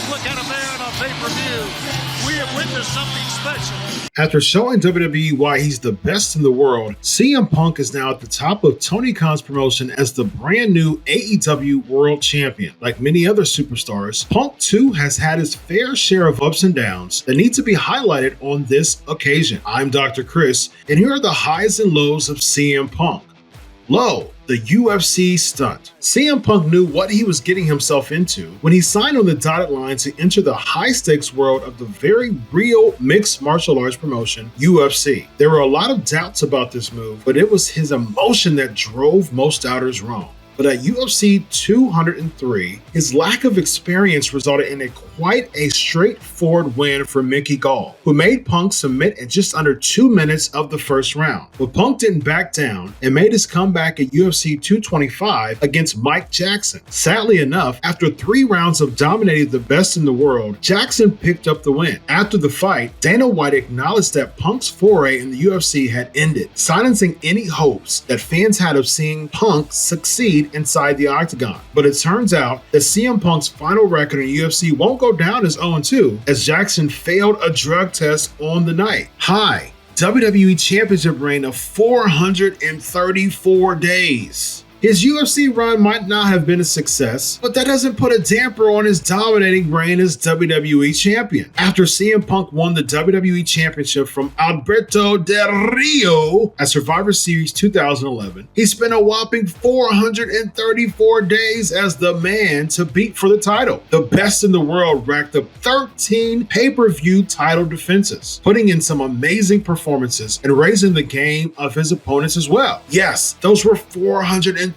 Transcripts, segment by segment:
look at a man on pay-per-view. We have witnessed something special. After showing WWE why he's the best in the world, CM Punk is now at the top of Tony Khan's promotion as the brand new AEW World Champion. Like many other superstars, Punk too has had his fair share of ups and downs that need to be highlighted on this occasion. I'm Dr. Chris, and here are the highs and lows of CM Punk. Low, the UFC stunt. CM Punk knew what he was getting himself into when he signed on the dotted line to enter the high-stakes world of the very real mixed martial arts promotion, UFC. There were a lot of doubts about this move, but it was his emotion that drove most doubters wrong. But at UFC 203, his lack of experience resulted in quite a straightforward win for Mickey Gall, who made Punk submit in just under 2 minutes of the first round. But Punk didn't back down and made his comeback at UFC 225 against Mike Jackson. Sadly enough, after 3 rounds of dominating the best in the world, Jackson picked up the win. After the fight, Dana White acknowledged that Punk's foray in the UFC had ended, silencing any hopes that fans had of seeing Punk succeed inside the octagon. But it turns out that CM Punk's final record in UFC won't go down as 0-2, as Jackson failed a drug test on the night. High, WWE Championship reign of 434 days. His UFC run might not have been a success, but that doesn't put a damper on his dominating reign as WWE Champion. After CM Punk won the WWE Championship from Alberto Del Rio at Survivor Series 2011, he spent a whopping 434 days as the man to beat for the title. The best in the world racked up 13 pay-per-view title defenses, putting in some amazing performances and raising the game of his opponents as well. Yes, those were 434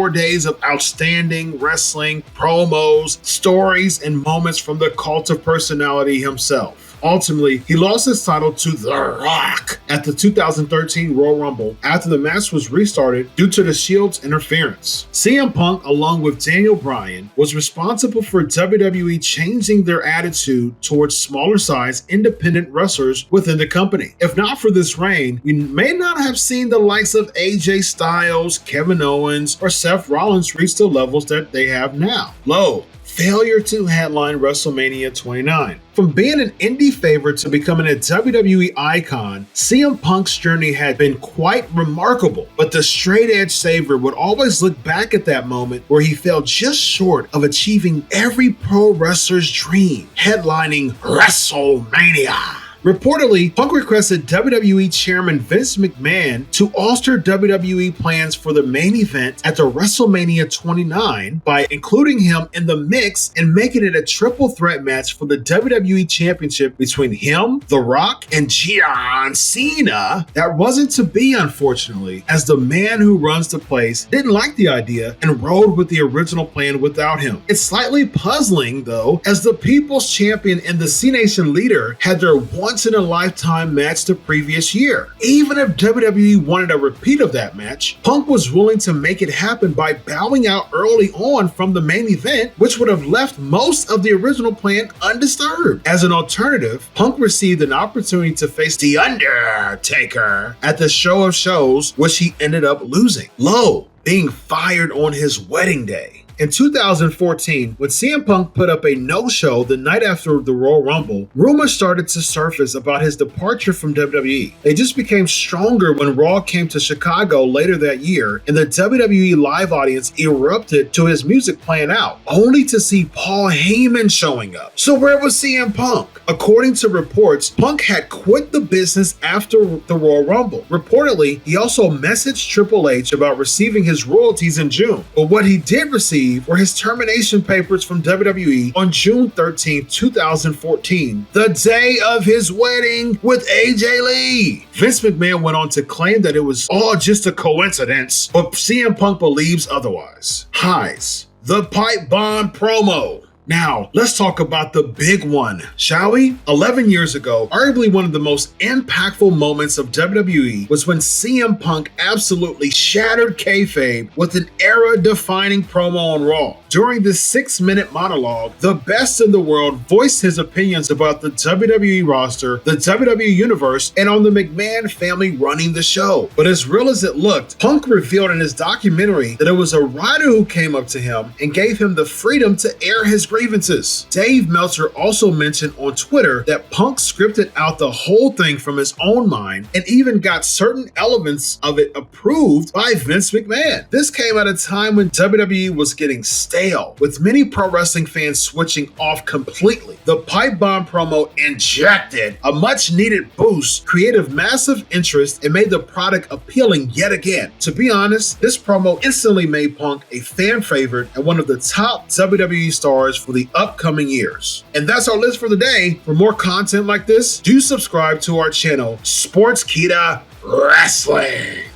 days of outstanding wrestling, promos, stories, and moments from the cult of personality himself. Ultimately, he lost his title to The Rock at the 2013 Royal Rumble after the match was restarted due to the Shield's interference. CM Punk, along with Daniel Bryan, was responsible for WWE changing their attitude towards smaller-sized independent wrestlers within the company. If not for this reign, we may not have seen the likes of AJ Styles, Kevin Owens, or Seth Rollins reach the levels that they have now. Low, failure to headline WrestleMania 29. From being an indie favorite to becoming a WWE icon, CM Punk's journey had been quite remarkable, but the straight-edge savior would always look back at that moment where he fell just short of achieving every pro wrestler's dream, headlining WrestleMania. Reportedly, Punk requested WWE Chairman Vince McMahon to alter WWE plans for the main event at the WrestleMania 29 by including him in the mix and making it a triple threat match for the WWE Championship between him, The Rock, and John Cena. That wasn't to be, unfortunately, as the man who runs the place didn't like the idea and rode with the original plan without him. It's slightly puzzling, though, as the People's Champion and the C-Nation leader had their once-in-a-lifetime match the previous year. Even if WWE wanted a repeat of that match, Punk was willing to make it happen by bowing out early on from the main event, which would have left most of the original plan undisturbed. As an alternative, Punk received an opportunity to face The Undertaker at the Show of Shows, which he ended up losing. Low, being fired on his wedding day. In 2014, when CM Punk put up a no-show the night after the Royal Rumble, rumors started to surface about his departure from WWE. They just became stronger when Raw came to Chicago later that year, and the WWE live audience erupted to his music playing out, only to see Paul Heyman showing up. So where was CM Punk? According to reports, Punk had quit the business after the Royal Rumble. Reportedly, he also messaged Triple H about receiving his royalties in June, but what he did receive were his termination papers from WWE on June 13, 2014, the day of his wedding with AJ Lee. Vince McMahon went on to claim that it was all just a coincidence, but CM Punk believes otherwise. Highs, the Pipebomb promo. Now, let's talk about the big one, shall we? 11 years ago, arguably one of the most impactful moments of WWE was when CM Punk absolutely shattered kayfabe with an era-defining promo on Raw. During this 6-minute monologue, the best in the world voiced his opinions about the WWE roster, the WWE Universe, and on the McMahon family running the show. But as real as it looked, Punk revealed in his documentary that it was a writer who came up to him and gave him the freedom to air his grievances. Dave Meltzer also mentioned on Twitter that Punk scripted out the whole thing from his own mind and even got certain elements of it approved by Vince McMahon. This came at a time when WWE was getting stale, with many pro wrestling fans switching off completely. The Pipebomb promo injected a much needed boost, created massive interest, and made the product appealing yet again. To be honest, this promo instantly made Punk a fan favorite and one of the top WWE stars for the upcoming years. And that's our list for the day. For more content like this, do subscribe to our channel, Sportskeeda Wrestling.